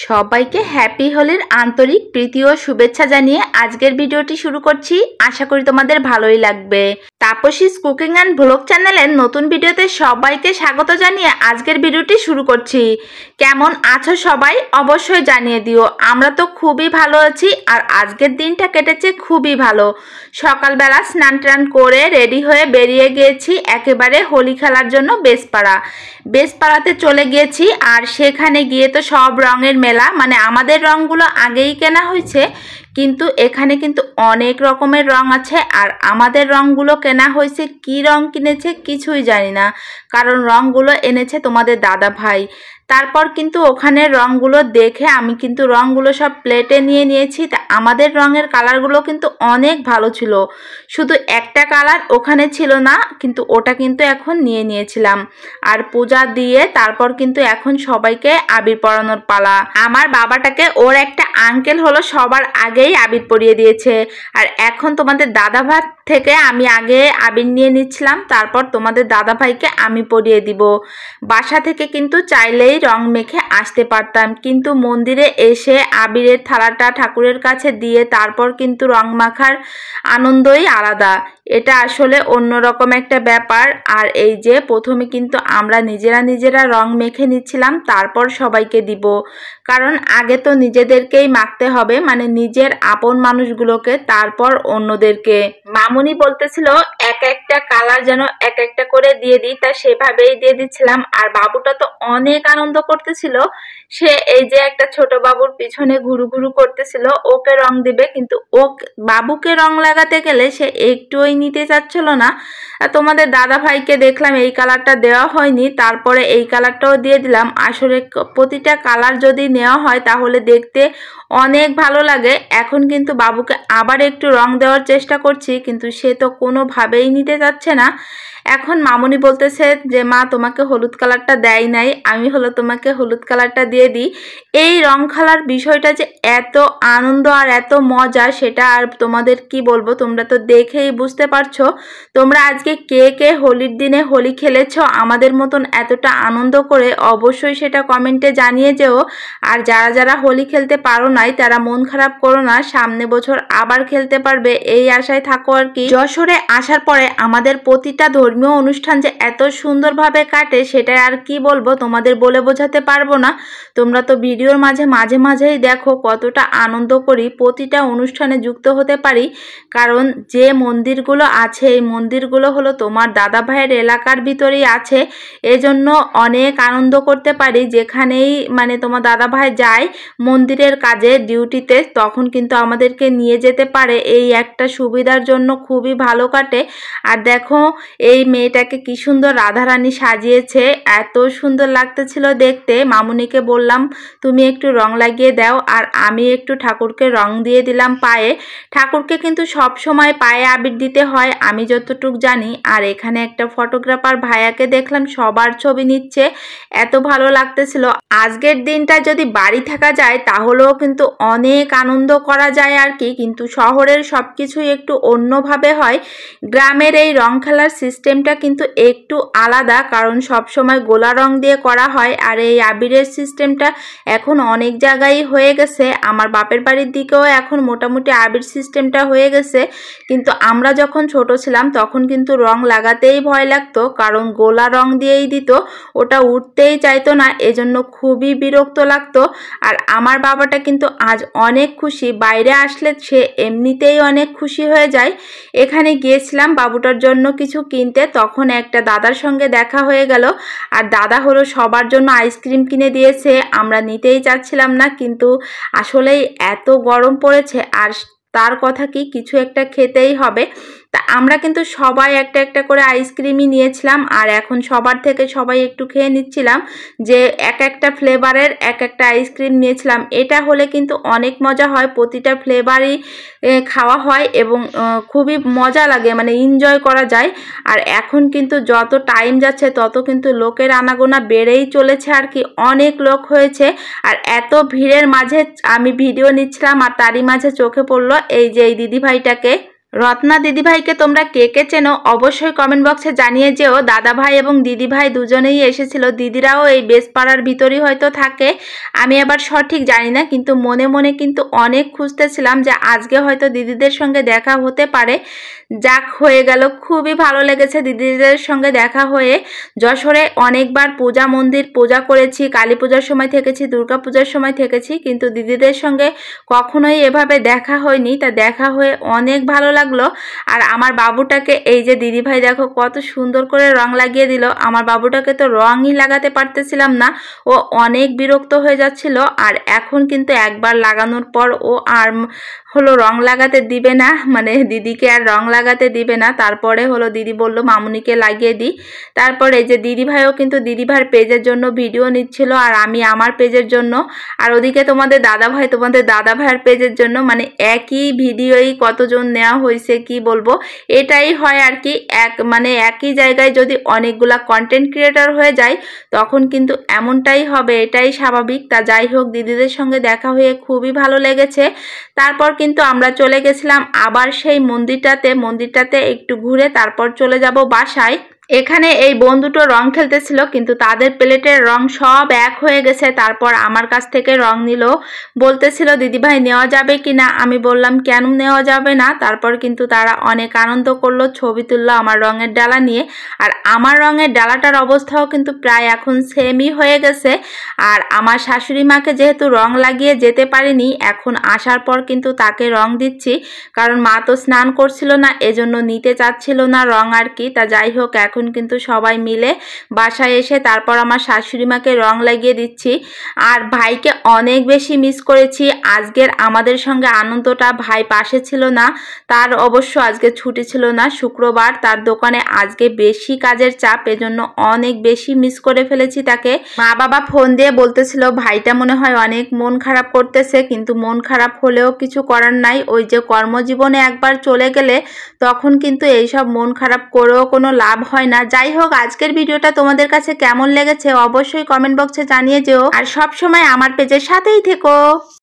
সবাইকে হ্যাপি হোলির আন্তরিক প্রীতি ও শুভেচ্ছা জানিয়ে আজকের ভিডিওটি শুরু করছি। আশা করি তোমাদের ভালোই লাগবে। তাপসীস কুকিং অ্যান্ড ব্লগ চ্যানেলের নতুন ভিডিওতে সবাইকে স্বাগত জানিয়ে আজকের ভিডিওটি শুরু করছি। কেমন আছো সবাই অবশ্যই জানিয়ে দিও। আমরা তো খুবই ভালো আছি আর আজকের দিনটা কেটেছে খুবই ভালো। সকালবেলা স্নান টান করে রেডি হয়ে বেরিয়ে গিয়েছি একেবারে হোলি খেলার জন্য বেসপাড়াতে চলে গিয়েছি। আর সেখানে গিয়ে তো সব রঙের মেলা, মানে আমাদের রঙগুলো আগেই কেনা হয়েছে, কিন্তু এখানে কিন্তু অনেক রকমের রং আছে। আর আমাদের রঙগুলো কেনা হয়েছে, কি রং কিনেছে কিছুই জানি না, কারণ রঙগুলো এনেছে তোমাদের দাদা ভাই। তারপর কিন্তু ওখানে রঙগুলো দেখে আমি কিন্তু রঙগুলো সব প্লেটে নিয়ে নিয়েছি। তা আমাদের রঙের কালারগুলো কিন্তু অনেক ভালো ছিল, শুধু একটা কালার ওখানে ছিল না, কিন্তু ওটা কিন্তু এখন নিয়ে নিয়েছিলাম। আর পূজা দিয়ে তারপর কিন্তু এখন সবাইকে আবির পরানোর পালা। আমার বাবাটাকে ওর একটা আঙ্কেল হলো সবার আগেই আবির পরিয়ে দিয়েছে। আর এখন তোমাদের দাদা ভাই থেকে আমি আগে আবির নিয়ে নিচ্ছিলাম, তারপর তোমাদের দাদা ভাইকে আমি পরিয়ে দিব। বাসা থেকে কিন্তু চাইলেই রং মেখে আসতে পারতাম, কিন্তু মন্দিরে এসে আবিরের থালাটা ঠাকুরের কাছে দিয়ে তারপর কিন্তু রং মাখার আনন্দই আলাদা। এটা আসলে অন্যরকম একটা ব্যাপার। আর এই যে প্রথমে কিন্তু আমরা নিজেরা রং মেখে নিচ্ছিলাম, তারপর সবাইকে দিব, কারণ আগে তো নিজেদেরকেই মাখতে হবে, মানে নিজের আপন মানুষগুলোকে, তারপর অন্যদেরকে। মামুনি বলতেছিল এক একটা কালার যেন এক একটা করে দিয়ে দিই, তা সেভাবেই দিয়ে দিচ্ছিলাম। আর বাবুটা তো অনেক আনন্দ করতেছিল, সে এই যে একটা ছোট বাবুর পিছনে ঘুরু ঘুরু করতেছিল, ওকে রং দিবে, কিন্তু ও বাবুকে রং লাগাতে গেলে সে একটুই নিতে চাচ্ছিল না। তোমাদের দাদা ভাইকে দেখলাম এই কালারটা দেওয়া হয়নি, তারপরে এই কালারটাও দিয়ে দিলাম। আসলে প্রতিটা কালার যদি নেওয়া হয় তাহলে দেখতে অনেক ভালো লাগে। এখন কিন্তু বাবুকে আবার একটু রং দেওয়ার চেষ্টা করছি, কিন্তু সে তো কোনোভাবেই নিতে চাচ্ছে না। এখন মামুনি বলতেছে যে মা তোমাকে হলুদ কালারটা দেয় নাই, আমি হলো তোমাকে হলুদ কালারটা দিয়ে দিই। এই রং খেলার বিষয়টা যে এত আনন্দ আর এত মজা, সেটা আর তোমাদের কি বলবো, তোমরা তো দেখেই বুঝতে পারছো। তোমরা আজকে কে কে হোলির দিনে হোলি খেলেছো আমাদের মতন এতটা আনন্দ করে, অবশ্যই সেটা কমেন্টে জানিয়ে যেও। আর যারা হোলি খেলতে পারো নাই তারা মন খারাপ করো না, সামনে বছর আবার খেলতে পারবে, এই আশায় থাকো আর কি। যশোরে আসার পরে আমাদের প্রতিটা ধর্মীয় অনুষ্ঠান যে এত সুন্দরভাবে কাটে সেটা আর কি বলবো, তোমাদের বলে বোঝাতে পারবো না। তোমরা তো ভিডিওর মাঝেই দেখো কতটা আনন্দ করি, প্রতিটা অনুষ্ঠানে যুক্ত হতে পারি, কারণ যে মন্দিরগুলো আছে এই মন্দিরগুলো হলো তোমার দাদা ভাইয়ের এলাকার ভিতরেই আছে, এজন্য অনেক আনন্দ করতে পারি। যেখানেই মানে তোমার দাদা ভাই যায় মন্দিরের কাজে ডিউটিতে, তখন কিন্তু আমাদেরকে নিয়ে যেতে পারে, এই একটা সুবিধার জন্য খুবই ভালো কাটে। আর দেখো এই মেয়েটাকে কি সুন্দর রাধারানী সাজিয়েছে, এত সুন্দর লাগতেছিল দেখতে। মামুনিকে বললাম তুমি একটু রং লাগিয়ে দাও, আর আমি একটু ঠাকুরকে রং দিয়ে দিলাম পায়ে। ঠাকুরকে কিন্তু সব সময় পায়ে আবির দিতে হয় আমি যতটুকু জানি। আর এখানে একটা ফটোগ্রাফার ভাইয়াকে দেখলাম সবার ছবি নিচ্ছে, এত ভালো লাগতেছিল। আজকের দিনটা যদি বাড়ি থাকা যায় তাহলেও কিন্তু অনেক আনন্দ করা যায় আর কি, কিন্তু শহরের সব কিছুই একটু অন্যভাবে হয়। গ্রামের এই রং খেলার সিস্টেমটা কিন্তু একটু আলাদা, কারণ সব সময় গোলা রং দিয়ে করা হয়। আর এই আবিরের সিস্টেমটা এখন অনেক জায়গায় হয়ে গেছে, আমার বাপের বাড়ির দিকেও এখন মোটামুটি আবির সিস্টেমটা হয়ে গেছে। কিন্তু আমরা যখন ছোট ছিলাম তখন কিন্তু রং লাগাতেই ভয় লাগতো, কারণ গোলা রং দিয়েই দিত, ওটা উঠতেই চাইতো না, এজন্য খুবই বিরক্ত লাগতো। আর আমার বাবাটা কিন্তু আজ অনেক খুশি, বাইরে আসলে সে এমনিতেই অনেক খুশি হয়ে যায়। এখানে গিয়েছিলাম বাবুটার জন্য কিছু কিনতে, তখন একটা দাদার সঙ্গে দেখা হয়ে গেল। আর দাদা হলো সবার জন্য আইসক্রিম কিনে দিয়েছে, আমরা নিতেই চাচ্ছিলাম না, কিন্তু আসলেই এত গরম পড়েছে আর তার কথা কি, কিছু একটা খেতেই হবে। তা আমরা কিন্তু সবাই একটা একটা করে আইসক্রিমই নিয়েছিলাম, আর এখন সবার থেকে সবাই একটু খেয়ে নিচ্ছিলাম, যে এক একটা ফ্লেভারের এক একটা আইসক্রিম নিয়েছিলাম। এটা হলে কিন্তু অনেক মজা হয়, প্রতিটা ফ্লেভারই খাওয়া হয় এবং খুবই মজা লাগে, মানে এনজয় করা যায়। আর এখন কিন্তু যত টাইম যাচ্ছে তত কিন্তু লোকের আনাগোনা বেড়েই চলেছে আর কি, অনেক লোক হয়েছে। আর এত ভিড়ের মাঝে আমি ভিডিও নিচ্ছিলাম, আর তারই মাঝে চোখে পড়লো এই যে এই দিদিভাইটাকে। রত্না দিদিভাইকে তোমরা কে কে চেনো অবশ্যই কমেন্ট বক্সে জানিয়ে যেও। দাদা ভাই এবং দিদি ভাই দুজনেই এসেছিল। দিদিরাও এই বেসপাড়ার ভিতরেই হয়তো থাকে, আমি আবার সঠিক জানি না, কিন্তু মনে মনে কিন্তু অনেক খুঁজতেছিলাম যে আজকে হয়তো দিদিদের সঙ্গে দেখা হতে পারে। যাক, হয়ে গেল, খুবই ভালো লেগেছে দিদিদের সঙ্গে দেখা হয়ে। যশোরে অনেকবার পূজা মন্দির পূজা করেছি, কালী পূজার সময় থেকেছি, দুর্গা পূজার সময় থেকেছি, কিন্তু দিদিদের সঙ্গে কখনোই এভাবে দেখা হয়নি। তা দেখা হয়ে অনেক ভালো লাগলো। আর আমার বাবুটাকে এই যে দিদিভাই দেখো কত সুন্দর করে রং লাগিয়ে দিল। আমার বাবুটাকে তো রঙই লাগাতে পারতেছিলাম না, ও অনেক বিরক্ত হয়ে যাচ্ছিল। আর এখন কিন্তু একবার লাগানোর পর ও আর হলো রং লাগাতে দিবে না, মানে দিদিকে আর রং লাগাতে দিবে না। তারপরে হলো দিদি বলল মামুনিকে লাগিয়ে দিই। তারপরে এই যে দিদিভাইও কিন্তু দিদিভাইয়ের পেজের জন্য ভিডিও নিচ্ছিল, আর আমি আমার পেজের জন্য, আর ওদিকে তোমাদের দাদাভাইয়ের পেজের জন্য, মানে একই ভিডিওই কতজন নেওয়া হয়েছে কি বলবো। এটাই হয় আর কি, মানে একই জায়গায় যদি অনেকগুলা কন্টেন্ট ক্রিয়েটর হয়ে যায় তখন কিন্তু এমনটাই হবে, এটাই স্বাভাবিক। তা যাই হোক, দিদিদের সঙ্গে দেখা হয়ে খুবই ভালো লেগেছে। তারপর কিন্তু আমরা চলে গেছিলাম আবার সেই মন্দিরটাতে একটু ঘুরে তারপর চলে যাব বাসায়। এখানে এই বোন দুটো রং খেলতেছিল, কিন্তু তাদের প্লেটের রং সব এক হয়ে গেছে। তারপর আমার কাছ থেকে রং নিল, বলতেছিল দিদিভাই নেওয়া যাবে কি না। আমি বললাম কেন নেওয়া যাবে না। তারপর কিন্তু তারা অনেক আনন্দ করলো, ছবি তুললো আমার রঙের ডালা নিয়ে। আর আমার রঙের ডালাটার অবস্থাও কিন্তু প্রায় এখন সেমই হয়ে গেছে। আর আমার শাশুড়ি মাকে যেহেতু রং লাগিয়ে যেতে পারিনি, এখন আসার পর কিন্তু তাকে রং দিচ্ছি, কারণ মা তো স্নান করছিল না, এজন্য নিতে চাচ্ছিল না রং আর কি। তা যাই হোক, এখন কিন্তু সবাই মিলে বাসায় এসে তারপর আমার শাশুড়ি মাকে রং লাগিয়ে দিচ্ছি। আর ভাইকে অনেক বেশি মিস করেছি। আজকের আমাদের সঙ্গে আনন্দটা ভাই পাশে ছিল না, তার অবশ্য আজকে ছুটি ছিল না, শুক্রবার, তার দোকানে আজকে বেশি কাজের চাপ, এজন্য অনেক বেশি মিস করে ফেলেছি তাকে। মা বাবা ফোন দিয়ে বলতেছিল ভাইটা মনে হয় অনেক মন খারাপ করতেছে, কিন্তু মন খারাপ হলেও কিছু করার নাই। ওই যে কর্মজীবনে একবার চলে গেলে তখন কিন্তু এইসব মন খারাপ করেও কোনো লাভ হয় না। যাই হোক, আজকের ভিডিওটা তোমাদের কাছে কেমন লেগেছে অবশ্যই কমেন্ট বক্সে জানিয়ে যেও, আর সব সময় আমার পেজের সাথেই থেকো।